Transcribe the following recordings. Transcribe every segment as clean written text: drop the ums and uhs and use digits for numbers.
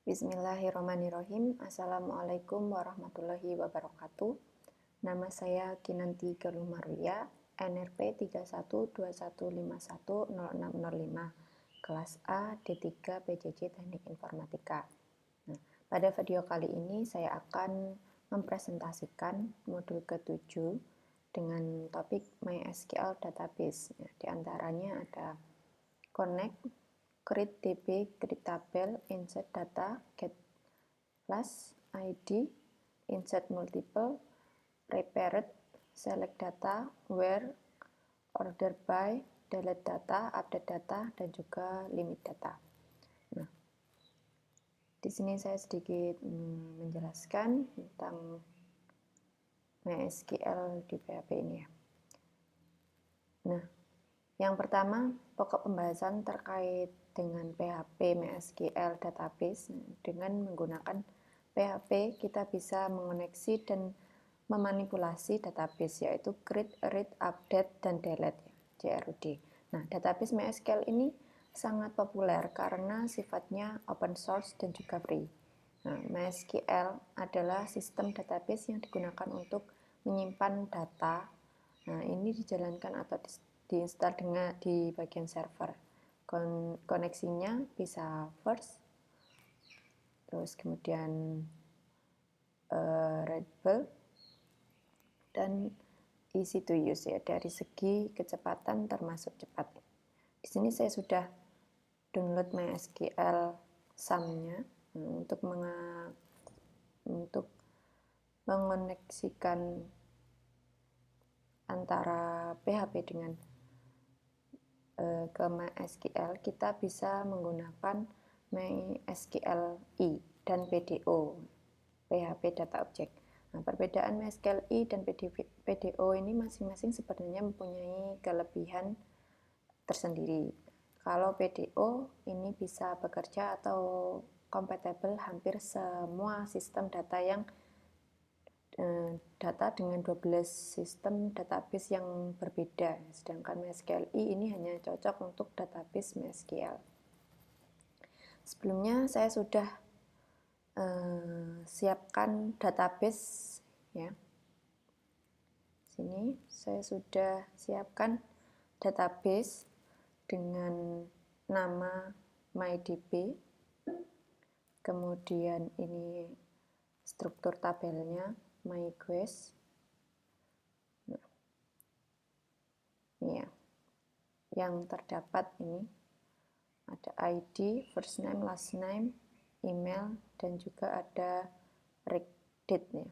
Bismillahirrahmanirrahim. Assalamualaikum warahmatullahi wabarakatuh. Nama saya Kinanti Galuh Marwiyah, NRP 3121510605, kelas A D3 PJJ Teknik Informatika. Nah, pada video kali ini saya akan mempresentasikan modul ke-7 dengan topik MySQL Database. Di antaranya ada Connect, Create DB, Create Tabel, Insert Data, Get Plus, ID, Insert Multiple, Prepared, Select Data, Where, Order By, Delete Data, Update Data, dan juga Limit Data. Nah, di sini saya sedikit menjelaskan tentang MySQL di PHP ini ya. Nah, yang pertama, pokok pembahasan terkait dengan PHP MySQL Database. Dengan menggunakan PHP, kita bisa mengoneksi dan memanipulasi database, yaitu create, read, update, dan delete, CRUD. Nah, database MySQL ini sangat populer karena sifatnya open source dan juga free. Nah, MySQL adalah sistem database yang digunakan untuk menyimpan data. Nah, ini dijalankan atau diinstal dengan di bagian server. Koneksinya bisa first, terus kemudian readable, dan easy to use ya, dari segi kecepatan termasuk cepat. Di sini saya sudah download MySQL SAM-nya untuk mengoneksikan antara PHP dengan ke MySQL. Kita bisa menggunakan MySQLi dan PDO, PHP Data Object. Nah, perbedaan MySQLi dan PDO ini masing-masing sebenarnya mempunyai kelebihan tersendiri. Kalau PDO ini bisa bekerja atau compatible hampir semua sistem data yang data dengan 12 sistem database yang berbeda, sedangkan MySQLi ini hanya cocok untuk database MySQL. Sebelumnya saya sudah siapkan database ya. Sini saya sudah siapkan database dengan nama MyDB. Kemudian ini struktur tabelnya MyQuest. Ini ya, yang terdapat ini ada ID, first name, last name, email, dan juga ada date ya.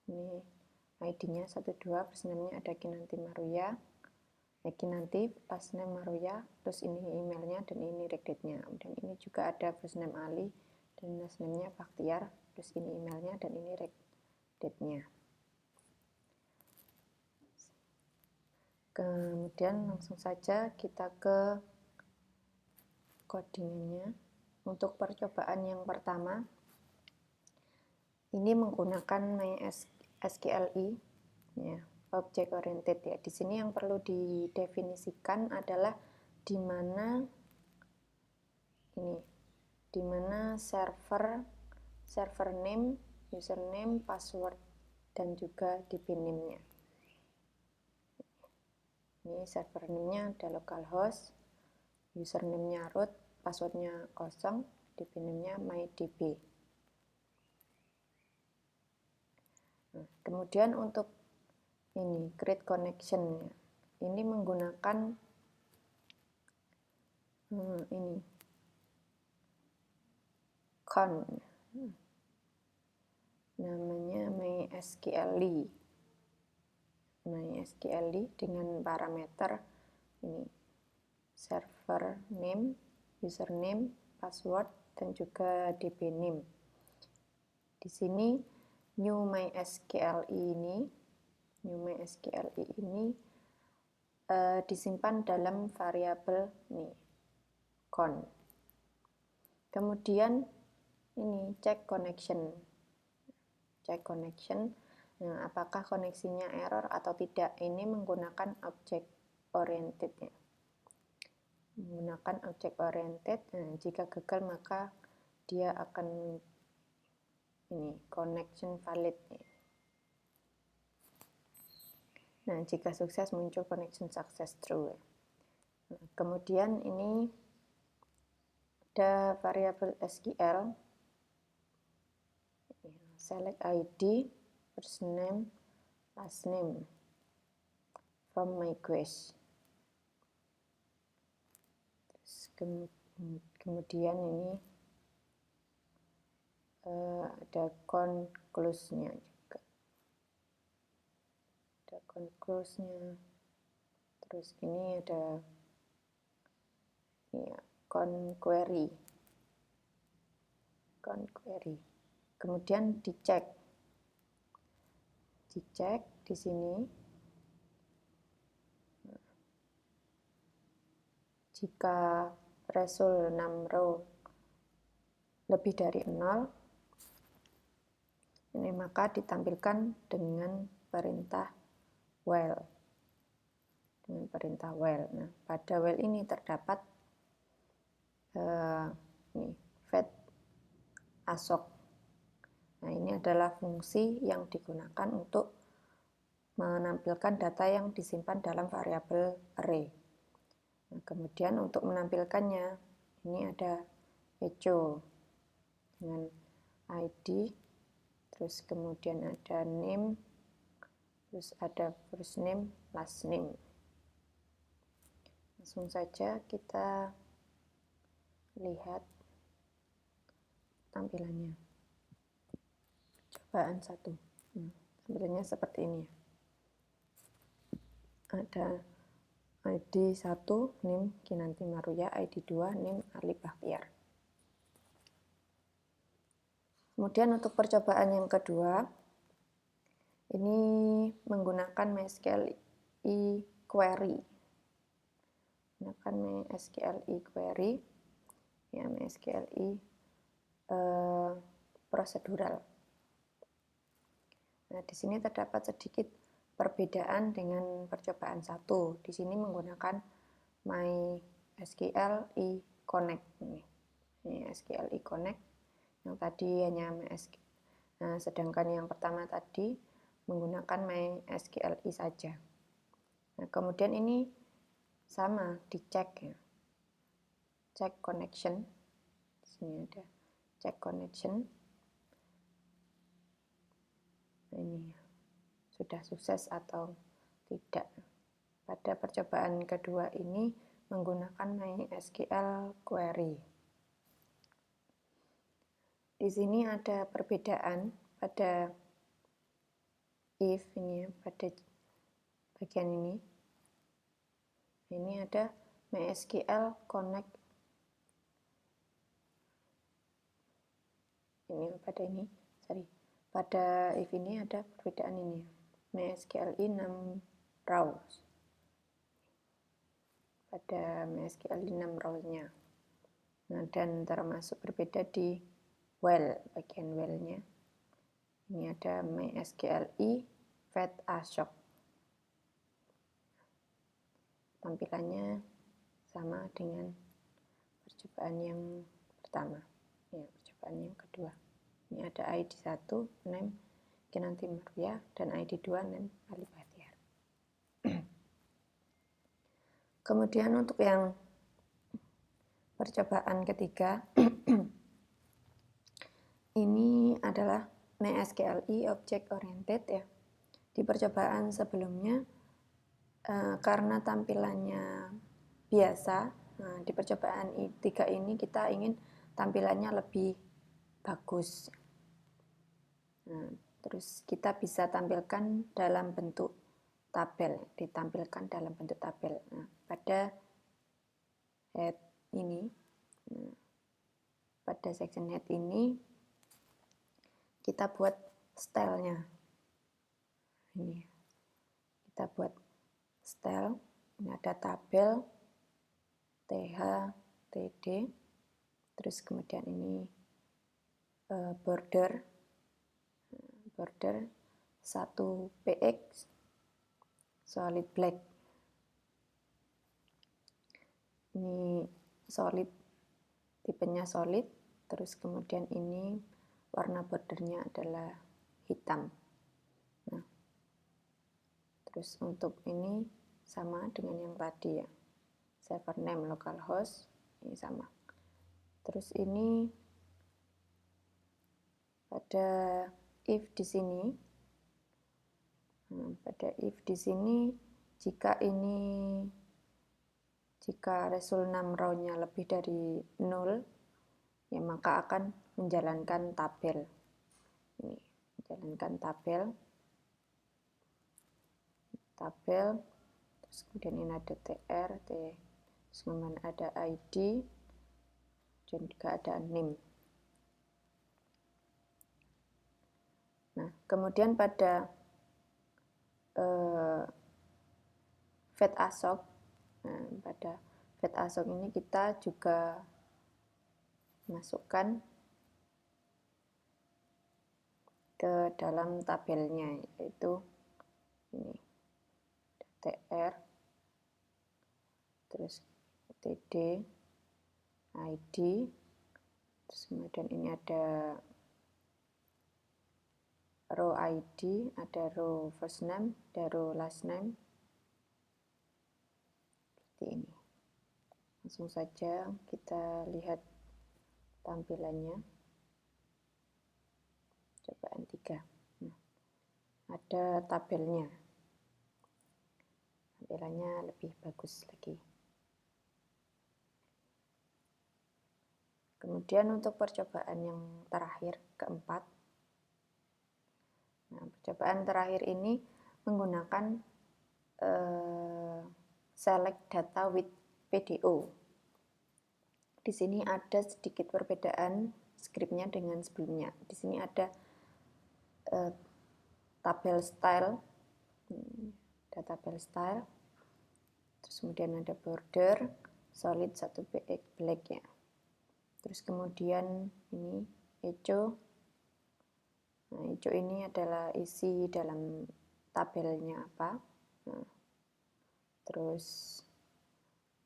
Ini ID-nya 12, first name-nya ada Kinanti Marwiyah, Kinanti, last name Marwiyah, terus ini emailnya dan ini date-nya. Dan ini juga ada first name Ali dan last name-nya Bakhtiar, terus ini emailnya dan ini date-nya. Kemudian langsung saja kita ke codingannya. Untuk percobaan yang pertama, ini menggunakan MySQLi ya, object oriented ya. Di sini yang perlu didefinisikan adalah di mana server name, username, password, dan juga DB name-nya. Ini server name-nya ada localhost, username-nya root, password-nya kosong, DB name-nya MyDB. Nah, kemudian untuk ini create connection, ini menggunakan ini con, namanya MySQLi dengan parameter ini server name, username, password, dan juga DB name. Di sini new MySQLi ini disimpan dalam variabel nih con. Kemudian ini check connection. Nah, apakah koneksinya error atau tidak? Ini menggunakan object oriented ya. Menggunakan object oriented. Nah, jika gagal maka dia akan ini connection valid. Nah, jika sukses muncul connection success true. Nah, kemudian ini ada variabel SQL, select ID, first name, last name from my quest. Terus kemudian ini ada conclude-nya juga. Ada conclude-nya. Terus ini ada ya, conquery. Kemudian dicek di sini. Jika result 6 row lebih dari 0, ini maka ditampilkan dengan perintah while. Nah, pada while ini terdapat fetch assoc. Nah, ini adalah fungsi yang digunakan untuk menampilkan data yang disimpan dalam variabel array. Nah, kemudian untuk menampilkannya, ini ada echo dengan ID, terus kemudian ada name, terus ada first name, last name. Langsung saja kita lihat tampilannya. Cobaan 1. Tampilannya seperti ini. Ada ID 1, name Kinanti Maruya, ID 2, name Ali Bahtiar. Kemudian untuk percobaan yang kedua, ini menggunakan MySQL query. Menggunakan MySQL query, ya MySQL prosedural. Nah, di sini terdapat sedikit perbedaan dengan percobaan 1. Di sini menggunakan MySQL Connect. Ini SQL Connect. Yang tadi hanya MySQL. Nah, sedangkan yang pertama tadi menggunakan MySQL saja. Nah, kemudian ini sama dicek ya. Check connection. Di sini ada check connection. Nah, ini sudah sukses atau tidak. Pada percobaan kedua ini menggunakan MySQL query. Di sini ada perbedaan pada if ini, pada bagian ini. Ini ada MySQL connect. Ini pada ini, pada if ini ada perbedaan ini. MySQL 6 rows. Pada MySQL 6 rows-nya. Nah, dan termasuk berbeda di while, bagian while-nya. Ini ada MySQL fetch assoc. Tampilannya sama dengan percobaan yang pertama. Ya, percobaan yang kedua. Ini ada ID 1, name Kinanti Maruya, dan ID 2, name Ali Bahtiar. Kemudian untuk yang percobaan ketiga, ini adalah MySQL object oriented ya. Di percobaan sebelumnya, karena tampilannya biasa, nah, di percobaan 3 ini kita ingin tampilannya lebih bagus. Nah, terus kita bisa tampilkan dalam bentuk tabel, ditampilkan dalam bentuk tabel. Nah, pada head ini, pada section head ini kita buat stylenya. Ini kita buat style. Ini ada tabel, th, td, terus kemudian ini border 1px solid black. Ini solid, tipenya solid, terus kemudian ini warna bordernya adalah hitam. Nah, terus untuk ini sama dengan yang tadi ya, server name localhost ini sama. Terus ini pada if di sini, jika resulnam row-nya lebih dari 0, ya maka akan menjalankan tabel. Ini menjalankan tabel, terus kemudian ini ada tr, terus kemudian ada id, dan juga ada name. Nah, kemudian pada fetch assoc, pada fetch assoc ini kita juga masukkan ke dalam tabelnya, yaitu ini tr, terus td, id, terus kemudian ini ada row id, ada row first name, ada row last name, seperti ini. Langsung saja kita lihat tampilannya. Cobaan 3. Nah, ada tabelnya. Tampilannya lebih bagus lagi. Kemudian untuk percobaan yang terakhir, keempat. Nah, percobaan terakhir ini menggunakan select data with PDO. Di sini ada sedikit perbedaan skripnya dengan sebelumnya. Di sini ada tabel style, tabel style, terus kemudian ada border, solid 1 black ya. Terus kemudian ini echo. Nah, echo ini adalah isi dalam tabelnya apa. Nah, terus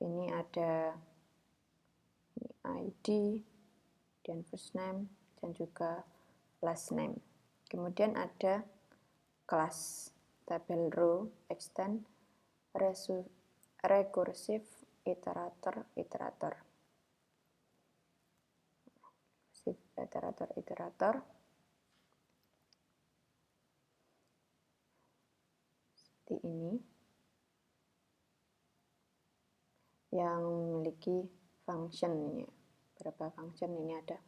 ini ada ID, dan first name, dan juga last name. Kemudian ada kelas tabel row extend recursive iterator. Seperti ini, yang memiliki function-nya. Berapa function ini ada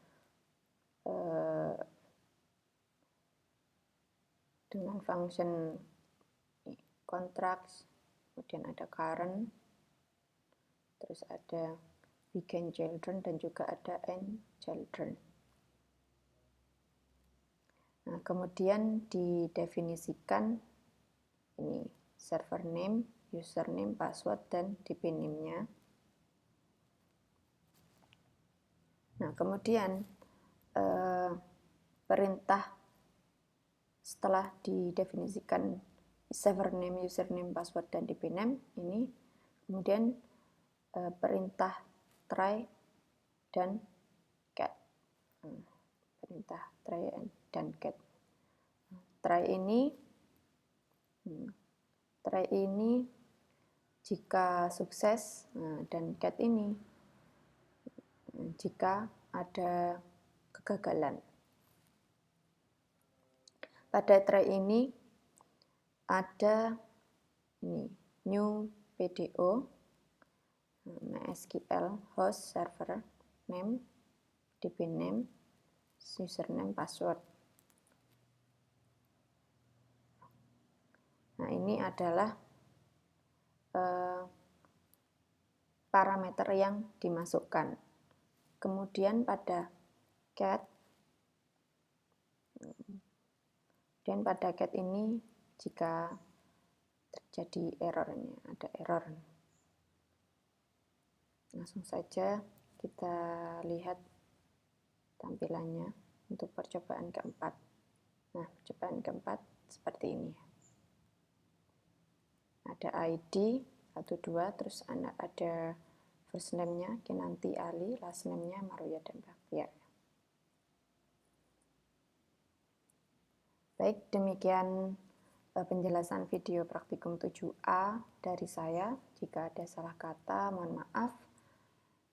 dengan function contracts, kemudian ada current, terus ada begin children, dan juga ada end children. Nah, kemudian didefinisikan ini server name, username, password, dan dp name-nya. Nah, kemudian perintah setelah didefinisikan server name, username, password, dan dp name ini, kemudian perintah try dan get. Perintah try dan get. Try ini jika sukses, dan get ini jika ada kegagalan. Pada try ini ada ini new PDO, MySQL host server name, dp name, username, password. Nah, ini adalah parameter yang dimasukkan. Kemudian pada get, dan pada get ini jika terjadi errornya, ada error. Langsung saja kita lihat tampilannya untuk percobaan keempat. Nah, percobaan keempat seperti ini. Ada ID 12, terus ada first name-nya Kinanti Ali, last name-nya Maruya dan Bagja. Baik, demikian penjelasan video praktikum 7A dari saya. Jika ada salah kata, mohon maaf.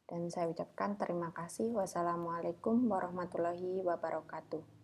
Dan saya ucapkan terima kasih. Wassalamualaikum warahmatullahi wabarakatuh.